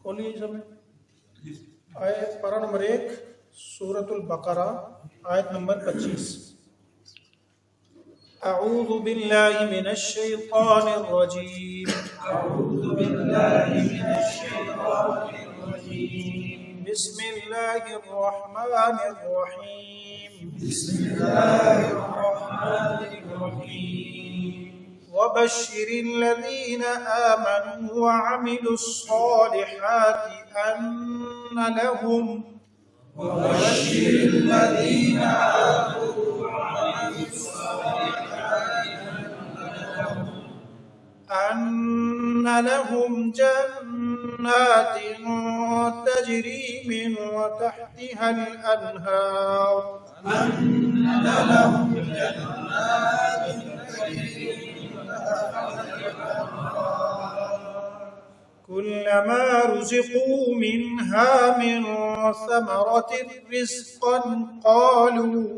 کھولیے سب نے آیت پارہ نمبر 1 سورۃ البقرہ آیت نمبر 25. اعوذ باللہ من الشیطان الرجیم بسم اللہ الرحمن الرحیم وبشر الذين آمنوا وعملوا الصالحات أن لهم جنات تجري من تحتها الأنهار كلما رزقوا منها من ثمرة رزقا قالوا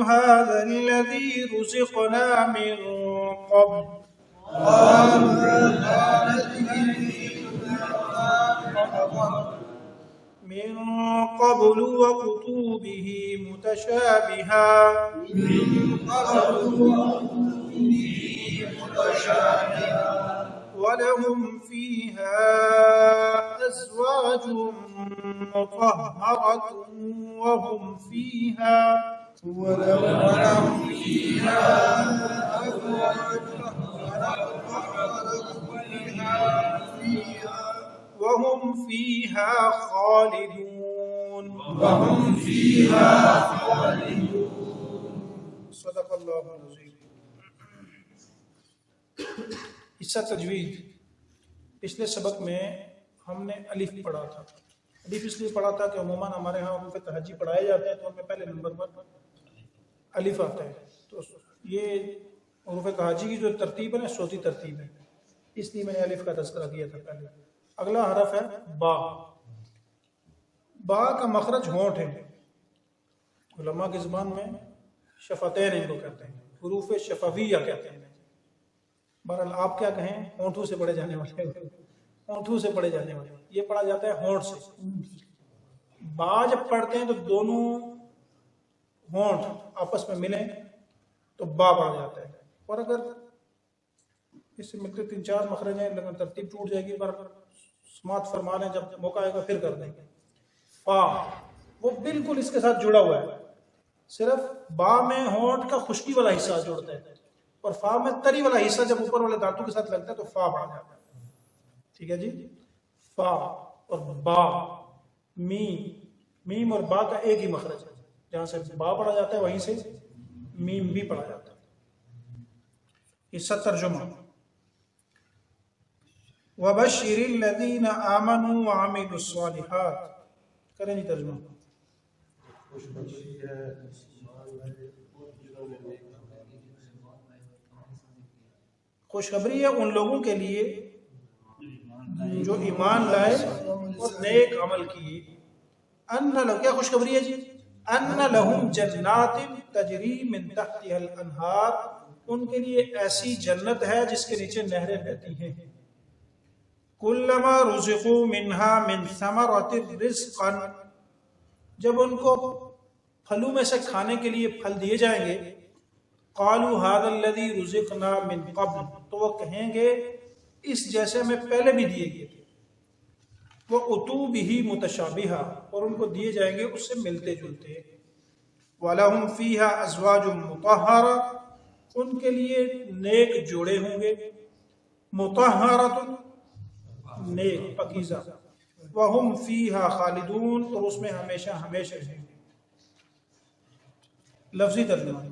هذا الذي رزقنا من قبل وقتوا به متشابها ولهم فيها أزواج مطهرة وهم فيها خالدون. صدق اللہ العظیم. حصہ تجوید. پچھلے سبق میں ہم نے الف پڑھا تھا. الف اس لیے پڑھا تھا کہ عموماً ہمارے ہاں حروف تہجی پڑھائے جاتے ہیں تو ان میں پہلے نمبر پر الف آتا ہے. تو یہ حروف تہجی کی جو ترتیب ہے نا صوتی ترتیب ہے، اس لیے میں نے الف کا تذکرہ کیا تھا پہلے. اگلا حرف ہے با. با کا مخرج ہونٹ ہے. علماء کی زبان میں شفتین ان کو کہتے ہیں، حروف شفویہ کہتے ہیں. بہرحال آپ کیا کہیں، ہونٹوں سے پڑھے جانے والے، ہونٹوں سے پڑھے جانے والے. یہ پڑھا جاتا ہے ہونٹ سے. با جب پڑھتے ہیں تو دونوں ہونٹ آپس میں ملیں تو با پڑھا جاتا ہے. اور اگر اس سے ملتے 3-4 مخرج ہیں لیکن ترتیب ٹوٹ جائے گی، پر سماعت فرما لیں، جب موقع آئے گا پھر کر دیں گے. فا وہ بالکل اس کے ساتھ جڑا ہوا ہے، صرف با میں ہونٹ کا خشکی والا حصہ جڑتا ہے اور فا میں تری والا حصہ جب اوپر والے دانتوں کے ساتھ لگتا ہے تو فا پڑا جاتا ہے. ٹھیک ہے جی. فا اور با، میم اور با کا ایک ہی مخرج ہے. جہاں سے با پڑھا جاتا ہے وہیں سے میم بھی پڑھا جاتا ہے. حصہ ترجمہ. وَبَشِّرِ الَّذِينَ آمَنُوا وَعَمِلُوا الصَّالِحَاتِ. کریں جی ترجمہ. خوشخبری ہے ان لوگوں کے لیے جو ایمان لائے اور نیک عمل کیے. کیا خوشخبری ہے جی؟ ان لہم جنات تجری من تحتها الانہار. ان کے لیے ایسی جنت ہے جس کے نیچے نہریں بہتی ہیں. کلما رزقوا منها من ثمرۃ رزقا. جب ان کو پھلوں میں سے کھانے کے لیے پھل دیے جائیں گے، قالوا هذا الذي رزقنا من قبل. تو وہ کہیں گے اس جیسے ہمیں پہلے بھی دیے گئے تھے. وَأُتُوا بِهِ مُتَشَابِهًا. اور ان کو دیے جائیں گے اس سے ملتے جلتے. وَلَهُمْ فِيهَا أَزْوَاجٌ مُطَهَّرَةٌ. ان کے لیے نیک جوڑے ہوں گے. مطہرۃ نیک پاکیزہ. وَهُمْ فِيهَا خَالِدُونَ. اور اس میں ہمیشہ ہمیشہ رہیں گے. لفظی ترجمہ.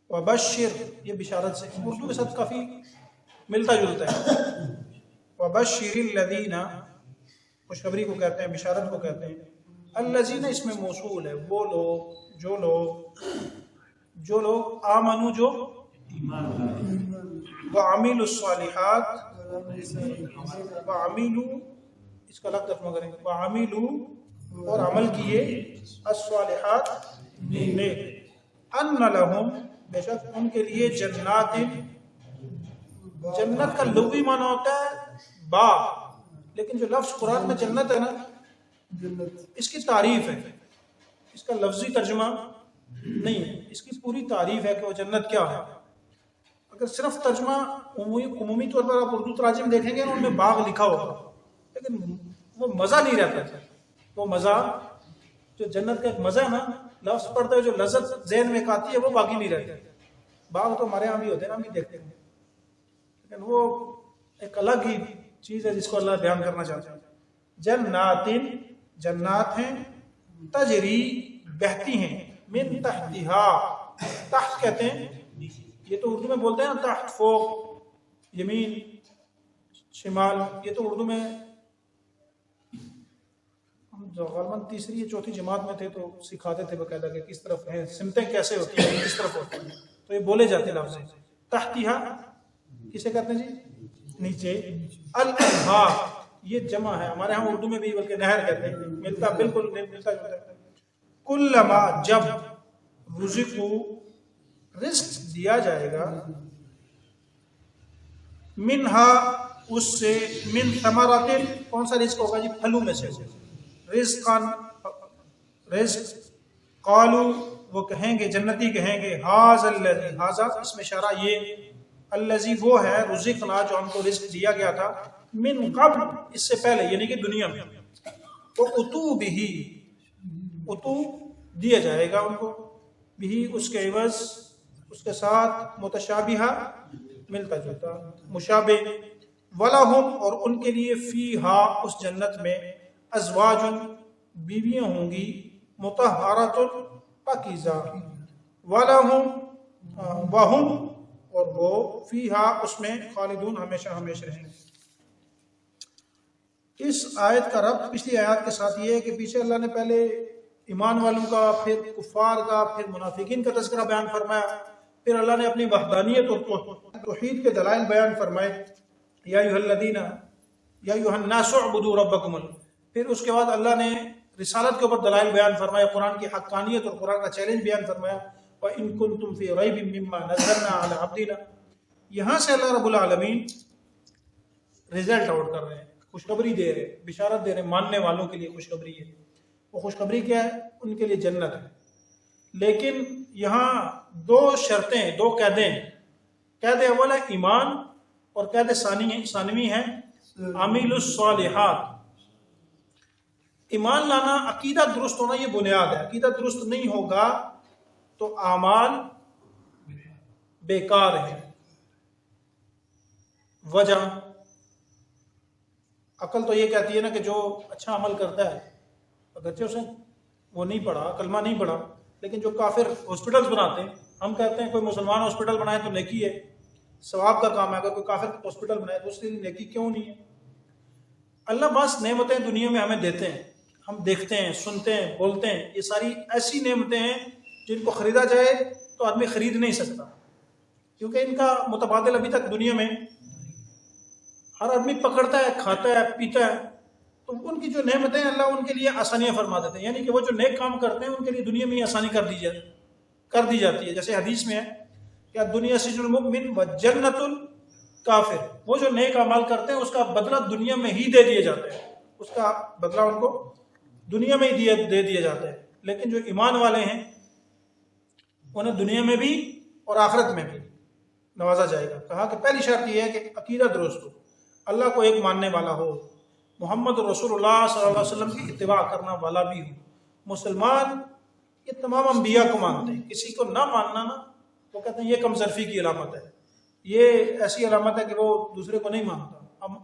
وبشر یہ بشارت سے اردو کے ساتھ کافی ملتا جلتا ہے. وبشر الذین خوشخبری کو کہتے ہیں، بشارت کو کہتے ہیں. الذین اس میں موصول ہے، وہ لوگ جو لوگ آمنو جو وعملوا الصالحات، وعملوا اس کا الگ ترجمہ کریں، وعملوا اور عمل کیے، الصالحات نیک، ان لہم بے شک ان کے لیے جنات، جنت کا لغوی معنی ہوتا ہے باغ، لیکن جو لفظ قرآن میں جنت ہے نا اس کی تعریف ہے، اس کا لفظی ترجمہ نہیں ہے، اس کی پوری تعریف ہے کہ وہ جنت کیا ہے۔ اگر صرف ترجمہ عمومی طور پر آپ اردو تراجم دیکھیں گے ان میں باغ لکھا ہوگا، لیکن وہ مزہ نہیں رہتا ہے، وہ مزہ جو جنت کا ایک مزہ ہے نا، لفظ پڑھتے ہوئے جو لذت ذہن میں ایک آتی ہے وہ باقی نہیں رہتا ہے۔ باغ تو ہمارے یہاں بھی ہوتے ہیں، ہم بھی دیکھتے ہیں، لیکن وہ ایک الگ ہی چیز ہے جس کو اللہ بیان کرنا چاہتا ہے۔ جنات، جنات ہیں، تجری بہتی ہیں، من تحتہا، تحت کہتے ہیں، یہ تو اردو میں بولتے ہیں نا تحت، فوق، یمین، شمال، یہ تو اردو میں ہم غالباً تیسری یا چوتھی جماعت میں تھے تو سکھاتے تھے باقاعدہ کہ کس طرف ہیں، سمتیں کیسے ہوتی ہیں، کس طرف ہوتی ہیں، تو یہ بولے جاتے لفظ ہیں۔ تحتہا کسے کہتے ہیں جی؟ نیچے۔ الانہار یہ جمع ہے، ہمارے ہاں اردو میں بھی بلکہ نہر کہتے ہیں، ملتا بالکل ملتا جلتا ہے۔ کلما جب رزقو رزق دیا جائے گا، منہا اس سے، من ثمرات کون سا رزق ہوگا جی؟ پھلوں میں سے، رزقاً رزق، قالو وہ کہیں گے، جنتی کہیں گے، ھذا الذی، ھذا اس میں اشارہ یہ، الذی وہ ہے، رزقنا جو ہم کو رزق دیا گیا تھا، من قبل اس سے پہلے یعنی کہ دنیا میں، وہ اتو بھی، اتو دیا جائے گا ان کو، بھی اس کے عوض، اس کے ساتھ، متشابہہ ملتا جلتا، مشابہ، ولہم اور ان کے لیے، فیہا اس جنت میں، ازواج بیویاں ہوں گی، مطہرات پاکیزہ، ولہم وہم اور وہ، فیہا اس میں، خالدون ہمیشہ ہمیشہ رہیں گے۔ اس آیت کا ربط پچھلی آیات کے ساتھ یہ ہے کہ پیچھے اللہ نے پہلے ایمان والوں کا، پھر کفار کا، پھر منافقین کا تذکرہ بیان فرمایا، پھر اللہ نے اپنی وحدانیت اور توحید کے دلائل بیان فرمائے، یا ایھا الذین یا ایھا الناس اعبدوا ربکم، پھر اس کے بعد اللہ نے رسالت کے اوپر دلائل بیان فرمایا، قرآن کی حقانیت اور قرآن کا چیلنج بیان فرمایا، وَإِن كُنتُمْ فِي رَيْبٍ مِّمَّا نَزَّلْنَا عَلَىٰ عَبْدِنَا، یہاں سے اللہ رب العالمین رزلٹ آؤٹ کر رہے ہیں، خوشخبری دے رہے ہیں، بشارت دے رہے ہیں، ماننے والوں کے لیے خوشخبری ہے۔ وہ خوشخبری کیا ہے؟ ان کے لیے جنت ہے، لیکن یہاں دو شرطیں، دو قیدیں ہیں۔ قید اول ہے ایمان، اور قید ثانوی ہے عامل الصالحات۔ ایمان لانا، عقیدہ درست ہونا یہ بنیاد ہے، عقیدہ درست نہیں ہوگا تو اعمال بیکار ہیں۔ وجہ عقل تو یہ کہتی ہے نا کہ جو اچھا عمل کرتا ہے، اگرچہ اسے وہ نہیں پڑھا، کلمہ نہیں پڑھا، لیکن جو کافر ہاسپٹلز بناتے ہیں، ہم کہتے ہیں کوئی مسلمان ہاسپٹل بنائے تو نیکی ہے، ثواب کا کام ہے، اگر کوئی کافر ہاسپٹل بنائے تو اس کے لیے نیکی کیوں نہیں ہے؟ اللہ بس نعمتیں دنیا میں ہمیں دیتے ہیں، ہم دیکھتے ہیں، سنتے ہیں، بولتے ہیں، یہ ساری ایسی نعمتیں ہیں جن کو خریدا جائے تو آدمی خرید نہیں سکتا، کیونکہ ان کا متبادل ابھی تک دنیا میں ہر آدمی پکڑتا ہے، کھاتا ہے، پیتا ہے، تو ان کی جو نعمتیں ہیں اللہ ان کے لیے آسانیاں فرما دیتے ہیں، یعنی کہ وہ جو نیک کام کرتے ہیں ان کے لیے دنیا میں ہی آسانی کر دی جاتی ہے۔ جیسے حدیث میں ہے کہ دنیا سجن المؤمن و جنت الکافر، وہ جو نیک اعمال کرتے ہیں اس کا بدلہ دنیا میں ہی دے دیے جاتے ہیں، اس کا بدلہ ان کو دنیا میں ہی دے دیا جاتا ہے، لیکن جو ایمان والے ہیں انہیں دنیا میں بھی اور آخرت میں بھی نوازا جائے گا۔ کہا کہ پہلی شرط یہ ہے کہ عقیدہ درست ہو، اللہ کو ایک ماننے والا ہو، محمد رسول اللہ صلی اللہ علیہ وسلم کی اتباع کرنا والا بھی ہو۔ مسلمان یہ تمام انبیاء کو مانتے ہیں، کسی کو نہ ماننا نا وہ کہتے ہیں یہ کمظرفی کی علامت ہے، یہ ایسی علامت ہے کہ وہ دوسرے کو نہیں مانتا۔ ہم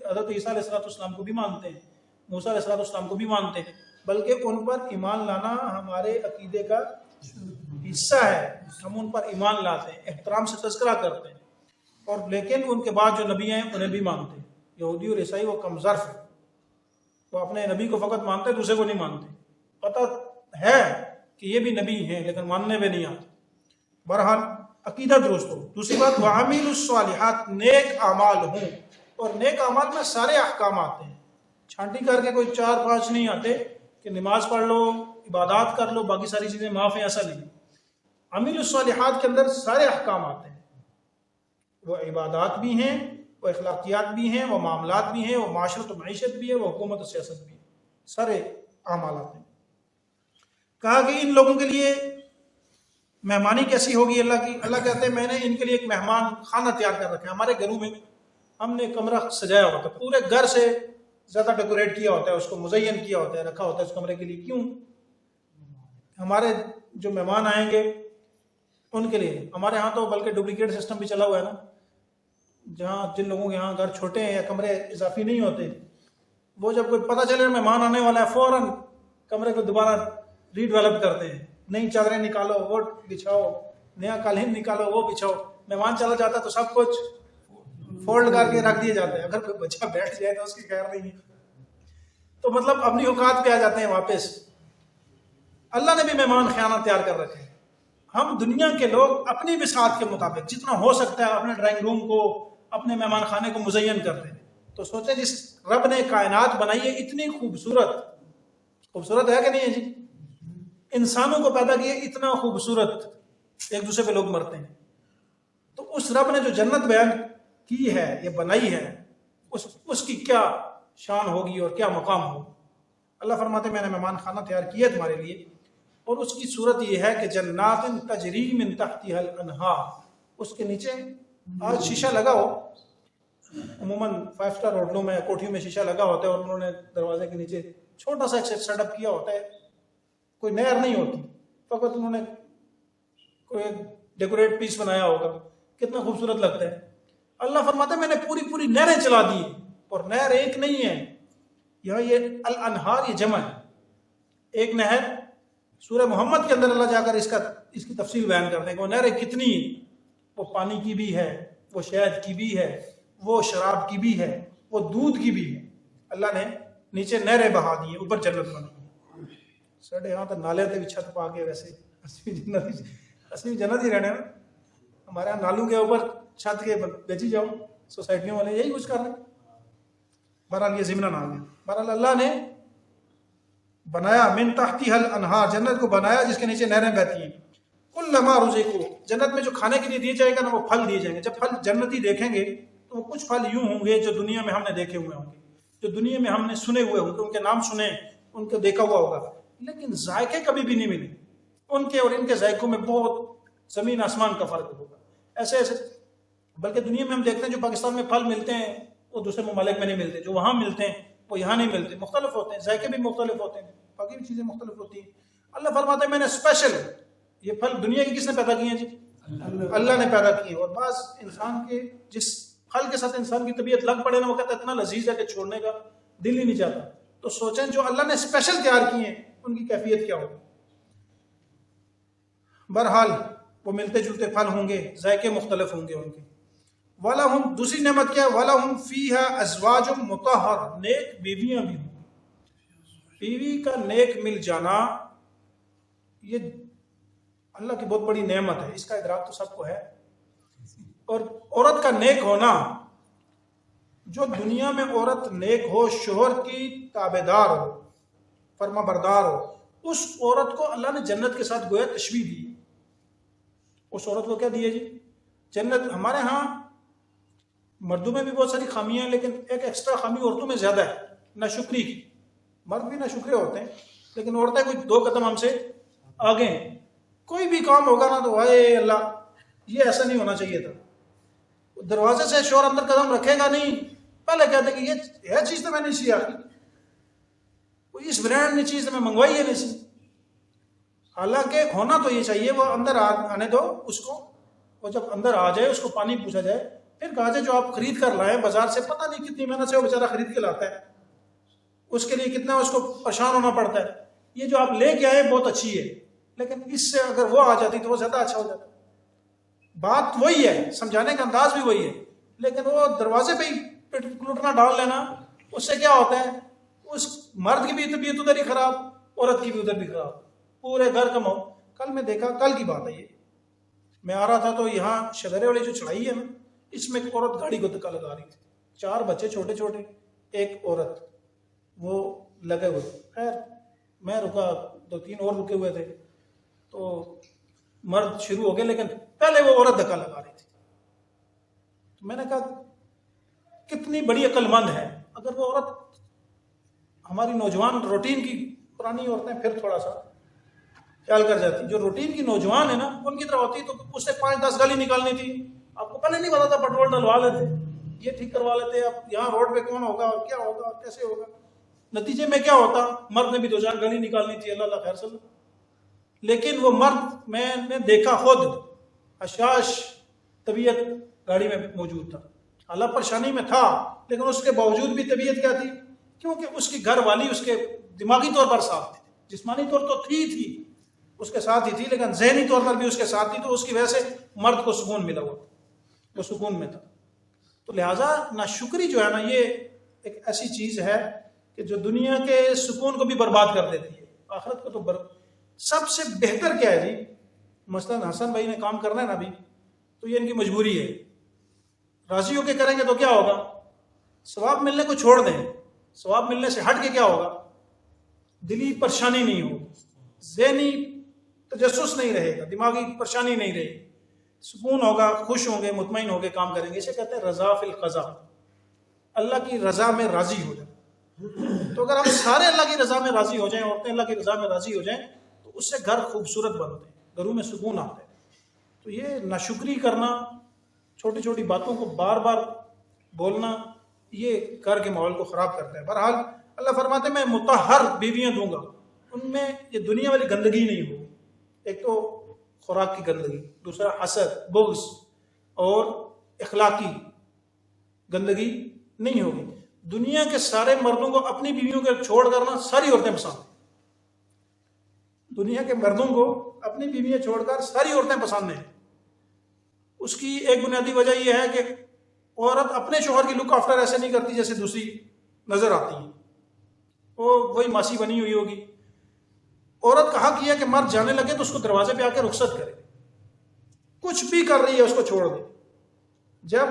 حضرت عیسیٰ علیہ السلام کو بھی مانتے ہیں، موسیٰ علیہ السلام کو بھی مانتے ہیں، بلکہ ان پر ایمان لانا ہمارے عقیدے کا حصہ ہے، ہم ان پر ایمان لاتے ہیں، احترام سے تذکرہ کرتے ہیں، اور لیکن ان کے بعد جو نبی ہیں انہیں بھی مانتے ہیں۔ یہودی اور عیسائی وہ کمظرف ہے، وہ اپنے نبی کو فقط مانتے، دوسرے کو نہیں مانتے، پتہ ہے کہ یہ بھی نبی ہیں لیکن ماننے میں نہیں آتے۔ بہرحال عقیدہ درست ہو۔ دوسری بات وعامل الصالحات، نیک اعمال ہوں، اور نیک اعمال میں سارے احکام آتے ہیں، چھانٹی کر کے کوئی 4-5 نہیں آتے، کہ نماز پڑھ لو، عبادات کر لو، باقی ساری چیزیں معاف ہیں، ایسا نہیں۔ عمیل الصالحات کے اندر سارے احکام آتے ہیں، وہ عبادات بھی ہیں، وہ اخلاقیات بھی ہیں، وہ معاملات بھی ہیں، وہ معاشرت و معیشت بھی ہے، وہ حکومت و سیاست بھی ہے، سارے اعمال آتے ہیں۔ کہا کہ ان لوگوں کے لیے مہمانی کیسی ہوگی اللہ کی؟ اللہ کہتے ہیں میں نے ان کے لیے ایک مہمان خانہ تیار کر رکھا ہے۔ ہمارے گھروں میں ہم نے کمرہ سجایا ہوتا ہے، پورے گھر سے زیادہ ڈیکوریٹ کیا ہوتا ہے، اس کو مزین کیا ہوتا ہے، رکھا ہوتا ہے اس کمرے کے لیے۔ کیوں؟ ہمارے جو مہمان آئیں گے ان کے لیے۔ ہمارے ہاں تو بلکہ ڈپلیکیٹ سسٹم بھی چلا ہوا ہے نا، جہاں جن لوگوں کے یہاں گھر چھوٹے ہیں یا کمرے اضافی نہیں ہوتے، وہ جب کوئی پتہ چلے مہمان آنے والا ہے فوراً کمرے کو دوبارہ ری ڈیولپ کرتے ہیں، نئی چادریں نکالو وہ بچھاؤ، نیا قالین نکالو وہ بچھاؤ۔ مہمان چلا جاتا ہے تو سب کچھ فولڈ کر کے رکھ دیے جاتے ہیں، اگر کوئی بچہ بیٹھ جائے تو اس کی خیر نہیں ہے۔ تو مطلب اپنی اوقات پہ آ جاتے ہیں واپس۔ اللہ نے بھی مہمان خانہ تیار کر رکھے ہیں۔ ہم دنیا کے لوگ اپنی بساط کے مطابق جتنا ہو سکتا ہے اپنے ڈرائنگ روم کو، اپنے مہمان خانے کو مزین کرتے ہیں۔ تو سوچیں جس رب نے کائنات بنائی ہے اتنی خوبصورت، خوبصورت ہے کہ نہیں ہے جی؟ انسانوں کو پیدا کیا اتنا خوبصورت، ایک دوسرے پہ لوگ مرتے ہیں۔ تو اس رب نے جو جنت بیان کی ہے یا بنائی ہے، اس کی کیا شان ہوگی اور کیا مقام ہوگا۔ اللہ فرماتے ہیں میں نے مہمان خانہ تیار کیا تمہارے لیے، اور اس کی صورت یہ ہے کہ جنات تجری من تحتها الانہار، اس کے نیچے آج شیشہ لگا ہو، عموماً 5 اسٹار ہوٹلوں میں کوٹھیوں میں شیشہ لگا ہوتا ہے، اور انہوں نے دروازے کے نیچے چھوٹا سا سیٹ اپ کیا ہوتا ہے، کوئی نہر نہیں ہوتی، فقط انہوں نے کوئی ڈیکوریٹ پیس بنایا ہوگا، کتنا خوبصورت لگتا ہے۔ اللہ فرماتا ہے میں نے پوری پوری نہریں چلا دی، اور نہر ایک نہیں ہے، یہاں یہ الانہار یہ جمع ہے۔ ایک نہر سورہ محمد کے اندر اللہ جا کر اس کی تفصیل بیان کرتے ہیں کہ وہ نہریں کتنی ہیں، وہ پانی کی بھی ہے، وہ شہد کی بھی ہے، وہ شراب کی بھی ہے، وہ دودھ کی بھی ہے۔ اللہ نے نیچے نہریں بہا دی ہیں، اوپر جنت بنی۔ ساڑھے یہاں تو نالے تے بھی چھت پا کے، ویسے اسی جنت ہی رہنے نا، ہمارے یہاں نالوں کے اوپر چھت کے بیچی جاؤ، سوسائٹیوں والے یہی کچھ کر رہے ہیں۔ بہرحال یہ ضمن آ گیا۔ بہرحال اللہ نے بنایا من تحتها الانہار، جنت کو بنایا جس کے نیچے نہریں بہتی ہیں۔ کلما رزقوا، جنت میں جو کھانے کے لیے دیے جائے گا نا وہ پھل دیے جائیں گے۔ جب پھل جنتی دیکھیں گے تو وہ کچھ پھل یوں ہوں گے جو دنیا میں ہم نے دیکھے ہوئے ہوں گے، جو دنیا میں ہم نے سنے ہوئے ہوں گے، ان کے نام سنے، ان کو دیکھا ہوا ہوگا، لیکن ذائقے کبھی بھی نہیں ملے۔ ان کے اور ان کے ذائقوں میں بہت زمین آسمان کا فرق ہوگا۔ ایسے ایسے بلکہ دنیا میں ہم دیکھتے ہیں جو پاکستان میں پھل ملتے ہیں وہ دوسرے ممالک میں نہیں ملتے، جو وہاں ملتے ہیں وہ یہاں نہیں ملتے، مختلف ہوتے ہیں، ذائقے بھی مختلف ہوتے ہیں، باقی بھی چیزیں مختلف ہوتی ہیں۔ اللہ فرماتے ہیں میں نے اسپیشل یہ پھل دنیا کے کس نے پیدا کیے ہیں جی؟ اللہ نے پیدا کیے ہیں۔ اور بعض انسان کے جس پھل کے ساتھ انسان کی طبیعت لگ پڑے نا، وہ کہتا ہے اتنا لذیذ ہے کہ چھوڑنے کا دل ہی نہیں چاہتا۔ تو سوچیں جو اللہ نے اسپیشل تیار کیے ہیں ان کی کیفیت کیا ہوگی۔ بہرحال وہ ملتے جلتے پھل ہوں گے، ذائقے مختلف ہوں گے ان کے۔ وَلَهُمْ، دوسری نعمت کیا ہے؟ وَلَهُمْ فِيهَا أَزْوَاجٌ مُطَهَّرَةٌ، نیک بیویاں بھی ہوں۔ بیوی کا نیک مل جانا یہ اللہ کی بہت بڑی نعمت ہے، اس کا ادراک تو سب کو ہے۔ اور عورت کا نیک ہونا، جو دنیا میں عورت نیک ہو، شوہر کی تابعدار ہو، فرما بردار ہو، اس عورت کو اللہ نے جنت کے ساتھ گویا تشبیہ دی۔ اس عورت کو کیا دیے جی؟ جنت۔ ہمارے ہاں مردوں میں بھی بہت ساری خامیاں ہیں، لیکن ایک ایکسٹرا خامی عورتوں میں زیادہ ہے، ناشکری کی۔ مرد بھی ناشکرے ہوتے ہیں، لیکن عورتیں کچھ 2 قدم ہم سے آگے ہیں۔ کوئی بھی کام ہوگا نا تو اے اللہ یہ ایسا نہیں ہونا چاہیے تھا۔ دروازے سے شوہر اندر قدم رکھے گا نہیں، پہلے کہتے کہ یہ چیز تو میں نہیں سی آخری، کوئی اس برانڈ نے چیز میں منگوائی ہے نہیں سی۔ حالانکہ ہونا تو یہ چاہیے، وہ اندر آنے دو اس کو، وہ جب اندر آ جائے اس کو پانی پوچھا جائے، پھر کہا جائے جو آپ خرید کر لائیں بازار سے، پتہ نہیں کتنی محنت سے وہ بیچارہ خرید کے لاتا ہے، اس کے لیے کتنا اس کو پریشان ہونا پڑتا ہے۔ یہ جو آپ لے کے آئے بہت اچھی ہے، لیکن اس سے اگر وہ آ جاتی تو وہ زیادہ اچھا ہو جاتا۔ بات وہی ہے، سمجھانے کا انداز بھی وہی ہے، لیکن وہ دروازے پہ ہی لٹنا ڈال لینا، اس سے کیا ہوتا ہے، اس مرد کی بھی طبیعت ادھر ہی خراب، عورت کی بھی ادھر بھی خراب، پورے گھر کا ماحول۔ کل میں دیکھا، کل کی بات ہے یہ، میں آ رہا تھا تو یہاں شگرے والی جو چڑھائی ہے نا، اس میں ایک عورت گاڑی کو دھکا لگا رہی تھی، 4 بچے چھوٹے چھوٹے، ایک عورت، وہ لگے ہوئے۔ خیر میں رکا، 2-3 اور رکے ہوئے تھے، تو مرد شروع ہو گئے، لیکن پہلے وہ عورت دھکا لگا رہی تھی. تو میں نے کہا کتنی بڑی عقل مند ہے، اگر وہ عورت ہماری نوجوان روٹین کی، پرانی عورتیں پھر تھوڑا سا خیال کر جاتی، جو روٹین کی نوجوان ہے نا ان کی طرح ہوتی تو اس سے 5-10 گالی نکالنی تھی. آپ کو پہلے نہیں پتا تھا، پیٹرول ڈلوا لیتے، یہ ٹھیک کروا لیتے، اب یہاں روڈ پہ کون ہوگا اور کیا ہوگا اور کیسے ہوگا. نتیجے میں کیا ہوتا، مرد نے بھی 2-4 گالی نکالنی تھی، اللہ اللہ خیر صلی. لیکن وہ مرد میں نے دیکھا خود حشاش طبیعت گاڑی میں موجود تھا، اللہ پریشانی میں تھا، لیکن اس کے باوجود بھی طبیعت کیا تھی، کیونکہ اس کی گھر والی اس کے دماغی طور پر ساتھ تھی، جسمانی طور تو تھی اس کے ساتھ ہی تھی، لیکن ذہنی طور پر بھی اس کے ساتھ تھی، تو اس کی وجہ سے مرد کو سکون ملا ہوا، وہ سکون میں تھا. تو لہٰذا ناشکری جو ہے نا، یہ ایک ایسی چیز ہے کہ جو دنیا کے سکون کو بھی برباد کر دیتی ہے، آخرت کو تو سب سے بہتر کیا ہے جی، مثلا حسن بھائی نے کام کرنا ہے نا ابھی، تو یہ ان کی مجبوری ہے، راضی ہو کے کریں گے تو کیا ہوگا، ثواب ملنے کو چھوڑ دیں، ثواب ملنے سے ہٹ کے کیا ہوگا، دلی پریشانی نہیں ہوگی، ذہنی تجسس نہیں رہے گا، دماغی پریشانی نہیں رہے گی، سکون ہوگا، خوش ہوں گے، مطمئن ہو کے کام کریں گے. اسے کہتے ہیں رضا فی القضاء، اللہ کی رضا میں راضی ہو جائیں. تو اگر ہم سارے اللہ کی رضا میں راضی ہو جائیں، عورتیں اللہ کی رضا میں راضی ہو جائیں، تو اس سے گھر خوبصورت بنتے ہیں، گھروں میں سکون آتا ہے. تو یہ ناشکری کرنا، چھوٹی چھوٹی باتوں کو بار بار بولنا، یہ گھر کے ماحول کو خراب کرتا ہے. بہرحال اللہ فرماتے ہیں میں مطہر بیویاں دوں گا، ان میں یہ دنیا والی گندگی نہیں ہوگی. ایک تو خوراک کی گندگی، دوسرا حسد، بغض اور اخلاقی گندگی نہیں ہوگی. دنیا کے سارے مردوں کو اپنی بیویوں کے چھوڑ کرنا ساری عورتیں پسند ہیں. دنیا کے مردوں کو اپنی بیویاں چھوڑ کر ساری عورتیں پسند ہیں. اس کی ایک بنیادی وجہ یہ ہے کہ عورت اپنے شوہر کی لک آفٹر ایسے نہیں کرتی جیسے دوسری نظر آتی ہے، وہ وہی ماسی بنی ہوئی ہوگی. عورت کا حق یہ ہے کہ مرد جانے لگے تو اس کو دروازے پہ آ کے رخصت کرے، کچھ بھی کر رہی ہے اس کو چھوڑ دے. جب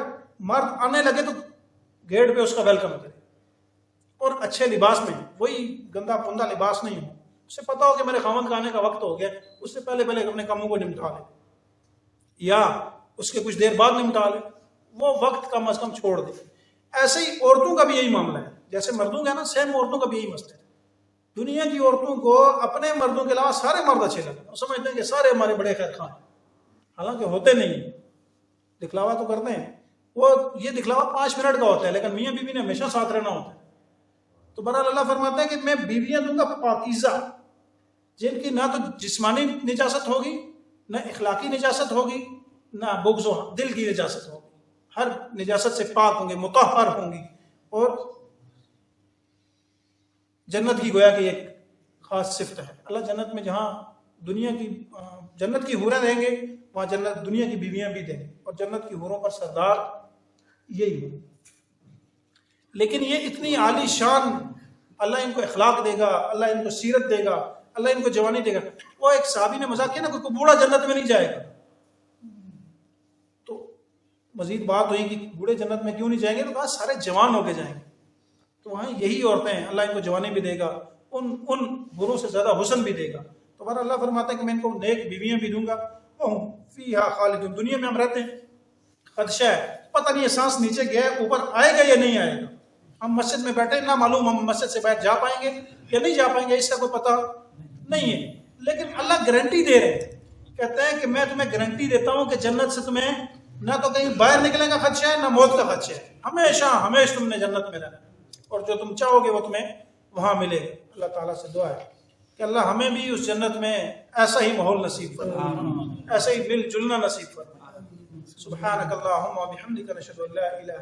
مرد آنے لگے تو گیٹ پہ اس کا ویلکم کرے، اور اچھے لباس میں، وہی گندا پندا لباس نہیں ہو. اسے پتا ہو کہ میرے خاوند کا آنے کا وقت ہو گیا، اس سے پہلے اپنے کاموں کو نمٹا لے، یا اس کے کچھ دیر بعد نمٹا لے، وہ وقت کم از کم چھوڑ دے. ایسے ہی عورتوں کا بھی یہی معاملہ ہے، جیسے مردوں کا ہے نا، سیم عورتوں کا بھی یہی مسئلہ ہے. دنیا کی عورتوں کو اپنے مردوں کے علاوہ سارے مرد اچھے لگتے ہیں، سمجھتے ہیں کہ سارے ہمارے بڑے خیر خواہ ہیں، حالانکہ ہوتے نہیں، دکھلاوا تو کرتے ہیں. وہ یہ دکھلاوا 5 منٹ کا ہوتا ہے، لیکن میاں بیوی نے ہمیشہ ساتھ رہنا ہوتا ہے. تو بہرحال اللہ فرماتا ہے کہ میں بیویاں دوں گا پاکیزہ، جن کی نہ تو جسمانی نجاست ہوگی، نہ اخلاقی نجاست ہوگی، نہ بغض و دل کی نجاست ہوگی، ہر نجاست سے پاک ہوں گے، مطہر ہوں گی. اور جنت کی گویا کہ ایک خاص صفت ہے. اللہ جنت میں جہاں دنیا کی جنت کی حوریں دیں گے، وہاں جنت دنیا کی بیویاں بھی دیں گے، اور جنت کی حوروں پر سردار یہی ہو. لیکن یہ اتنی عالی شان، اللہ ان کو اخلاق دے گا، اللہ ان کو سیرت دے گا، اللہ ان کو جوانی دے گا. وہ ایک صحابی نے مذاق کیا نا، کوئی بوڑھا جنت میں نہیں جائے گا. تو مزید بات ہوئی کہ بوڑھے جنت میں کیوں نہیں جائیں گے، تو کہا سارے جوان ہو کے جائیں گے. تو وہاں یہی عورتیں، اللہ ان کو جوانی بھی دے گا، ان بروں سے زیادہ حسن بھی دے گا. تو بہر اللہ فرماتا ہے کہ میں ان کو نیک بیویاں بھی دوں گا. فیہا خالدون، دنیا میں ہم رہتے ہیں، خدشہ ہے، پتہ نہیں یہ سانس نیچے گیا ہے، اوپر آئے گا یا نہیں آئے گا. ہم مسجد میں بیٹھے، نہ معلوم ہم مسجد سے باہر جا پائیں گے یا نہیں جا پائیں گے، اس کا کوئی پتہ نہیں ہے. لیکن اللہ گارنٹی دے رہے ہیں، کہتے ہیں کہ میں تمہیں گارنٹی دیتا ہوں کہ جنت سے تمہیں نہ تو کہیں باہر نکلنے کا خدشہ ہے، نہ موت کا خدشہ ہے. ہمیشہ تم نے جنت میں رہنا، اور جو تم چاہو گے وہ تمہیں وہاں ملے گا. اللہ تعالیٰ سے دعا ہے کہ اللہ ہمیں بھی اس جنت میں ایسا ہی ماحول نصیب فرمائے، ایسا ہی مل جلنا نصیب فرمائے. سبحانک اللہم و بحمدک، نشہد ان لا الہ